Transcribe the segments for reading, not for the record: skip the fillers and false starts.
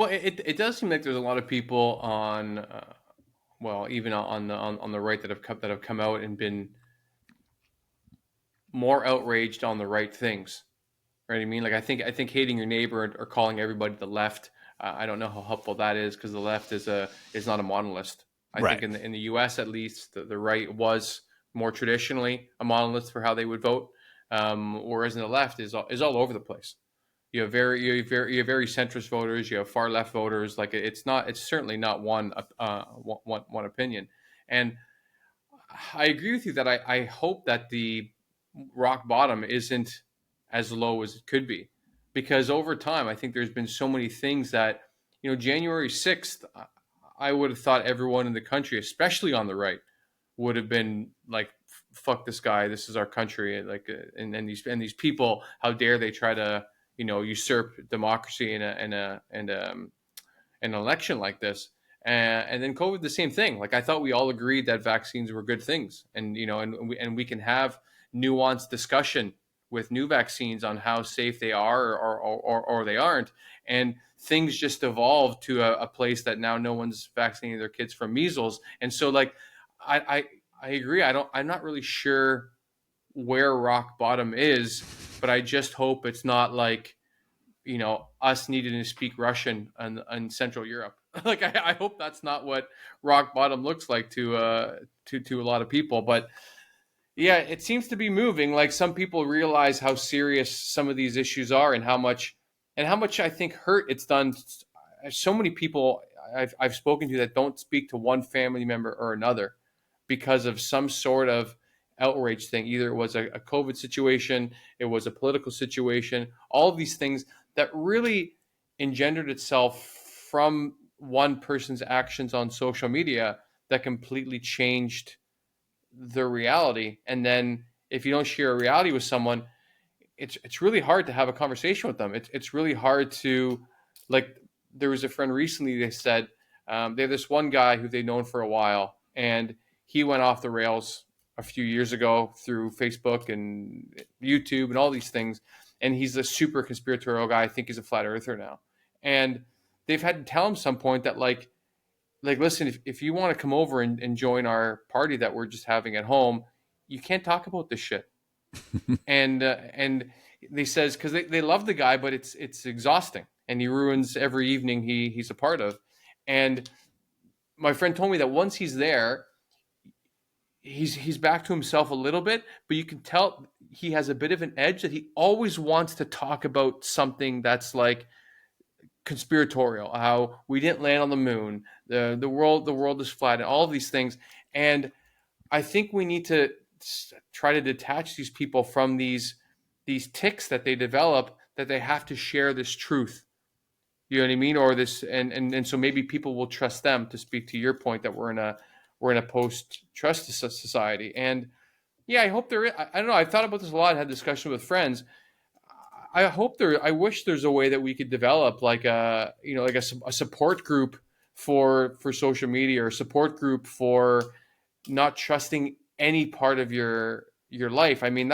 Well, it does seem like there's a lot of people on, well, even on the right that have come out and been more outraged on the right things. Right? I mean, like I think hating your neighbor or calling everybody the left. I don't know how helpful that is because the left is not a monolith. I think Right. in the U.S. at least the right was more traditionally a monolith for how they would vote, whereas in the left is all over the place. You have very centrist voters. You have far left voters. Like it's certainly not one opinion. And I agree with you that I hope that the rock bottom isn't as low as it could be, because over time I think there's been so many things that January 6th, I would have thought everyone in the country, especially on the right, would have been like, fuck this guy, this is our country, like and these people, how dare they try to usurp democracy in an election like this. And then COVID, the same thing. Like I thought we all agreed that vaccines were good things, and we can have nuanced discussion with new vaccines on how safe they are or they aren't. And things just evolved to a place that now no one's vaccinating their kids from measles. And so like I I agree. I'm not really sure where rock bottom is, but I just hope it's not like us needing to speak Russian in Central Europe. Like I hope that's not what rock bottom looks like to a lot of people. But yeah, it seems to be moving. Like some people realize how serious some of these issues are, and how much I think hurt it's done. So many people I've spoken to that don't speak to one family member or another because of some sort of outrage thing. Either it was a COVID situation, it was a political situation, all of these things that really engendered itself from one person's actions on social media that completely changed the reality. And then if you don't share a reality with someone, it's really hard to have a conversation with them. It's really hard to, like, there was a friend recently, they said, they have this one guy who they've known for a while, and he went off the rails a few years ago through Facebook and YouTube and all these things. And he's a super conspiratorial guy. I think he's a flat earther now. And they've had to tell him some point that like listen, if you want to come over and join our party that we're just having at home, you can't talk about this shit. And they says because they love the guy, but it's exhausting, and he ruins every evening he's a part of. And my friend told me that once he's there, he's back to himself a little bit, but you can tell he has a bit of an edge that he always wants to talk about something that's like conspiratorial, how we didn't land on the moon, the world is flat, and all of these things. And I think we need to try to detach these people from these ticks that they develop, that they have to share this truth. You know what I mean? Or this, and so maybe people will trust them, to speak to your point that we're in a post trust society. And yeah, I hope there is, I don't know. I've thought about this a lot. Had discussion with friends. I wish there's a way that we could develop like a support group for social media, or a support group for not trusting any part of your life. I mean,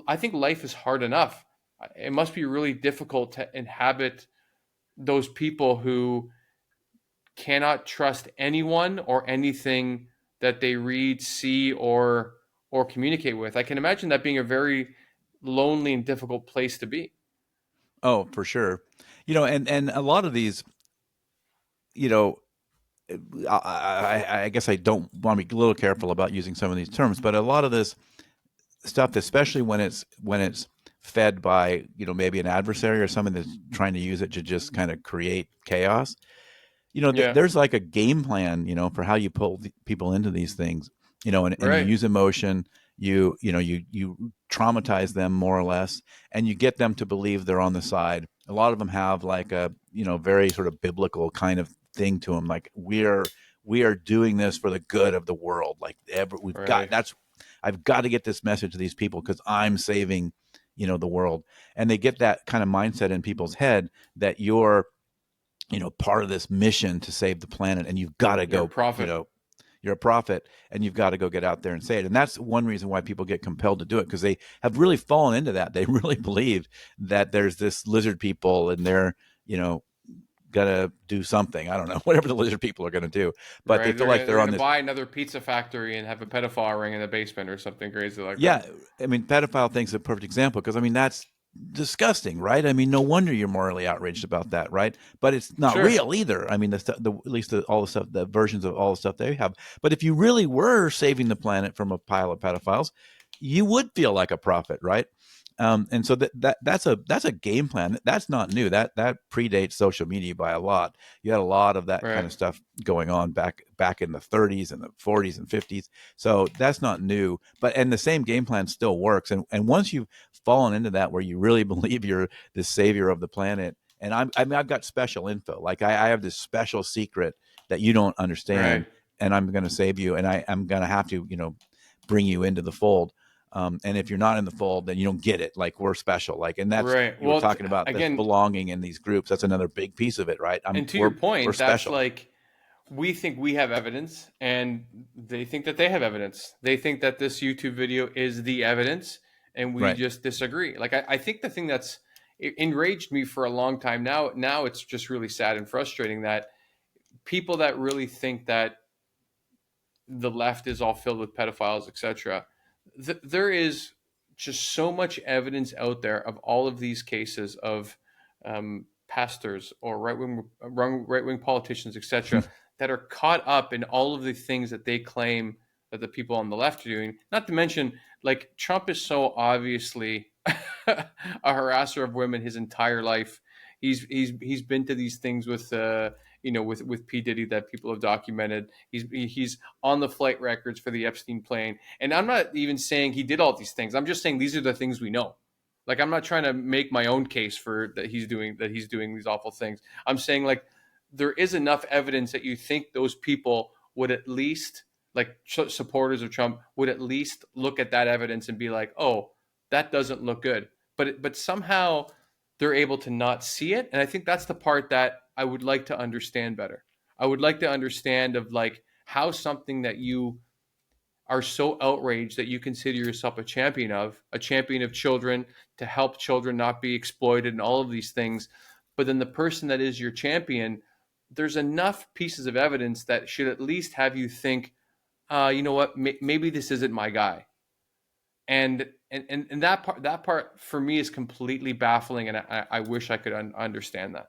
I think life is hard enough. It must be really difficult to inhabit those people who cannot trust anyone or anything that they read, see, or communicate with. I can imagine that being a very lonely and difficult place to be. Oh, for sure. And a lot of these, you know, I guess I don't want to be a little careful about using some of these terms, but a lot of this stuff, especially when it's fed by maybe an adversary or someone that's trying to use it to just kind of create chaos. Yeah, There's like a game plan, for how you pull people into these things, and you right. use emotion, you traumatize them more or less, and you get them to believe they're on the side. A lot of them have like a, very sort of biblical kind of thing to them, like we are doing this for the good of the world. Like we've got Right. that's I've got to get this message to these people because I'm saving, the world. And they get that kind of mindset in people's head that you're, part of this mission to save the planet, and you've got to You're a go, prophet. you're a prophet, and you've got to go get out there and say it. And that's one reason why people get compelled to do it, because they have really fallen into that. They really believe that there's this lizard people, and they're, you know, gonna do something. I don't know, whatever the lizard people are gonna do, but they Right? feel like They're they're on gonna this. buy another pizza factory and have a pedophile ring in the basement or something crazy like that. Yeah, I mean, pedophile thing's a perfect example because I mean that's disgusting, right? I mean, no wonder you're morally outraged about that, right? But it's not Sure. real either. I mean, at least all the stuff, the versions of all the stuff they have. But if you really were saving the planet from a pile of pedophiles, you would feel like a prophet, right? And so that's a game plan. That's not new. That predates social media by a lot. You had a lot of that kind Right. of stuff going on back in the 30s and the 40s and 50s. So that's not new. But and the same game plan still works. And once you've fallen into that where you really believe you're the savior of the planet, and I mean I've got special info. Like I have this special secret that you don't Right. understand, and I'm going to save you, and I'm going to have to bring you into the fold. And if you're not in the fold, then you don't get it. Like we're special. Like, and that's Right. you were Well, talking about this again, belonging in these groups. That's another big piece of it, right? and to your We're point, that's special, like we think we have evidence, and they think that they have evidence. They think that this YouTube video is the evidence, and we right? just disagree. Like I think the thing that's enraged me for a long time now it's just really sad and frustrating that people that really think that the left is all filled with pedophiles, etc. There is just so much evidence out there of all of these cases of pastors or right wing politicians, etc., that are caught up in all of the things that they claim that the people on the left are doing. Not to mention, like Trump is so obviously a harasser of women his entire life. He's been to these things with with P Diddy that people have documented. He's on the flight records for the Epstein plane. And I'm not even saying he did all these things. I'm just saying these are the things we know. Like I'm not trying to make my own case for that he's doing these awful things. I'm saying like there is enough evidence that you think those people would at least like supporters of Trump would at least look at that evidence and be like, "Oh, that doesn't look good." But somehow they're able to not see it, and I think that's the part that I would like to understand better. I would like to understand of like how something that you are so outraged that you consider yourself a champion of children, to help children not be exploited and all of these things. But then the person that is your champion, there's enough pieces of evidence that should at least have you think, you know what, maybe this isn't my guy. And that part for me is completely baffling, and I wish I could understand that.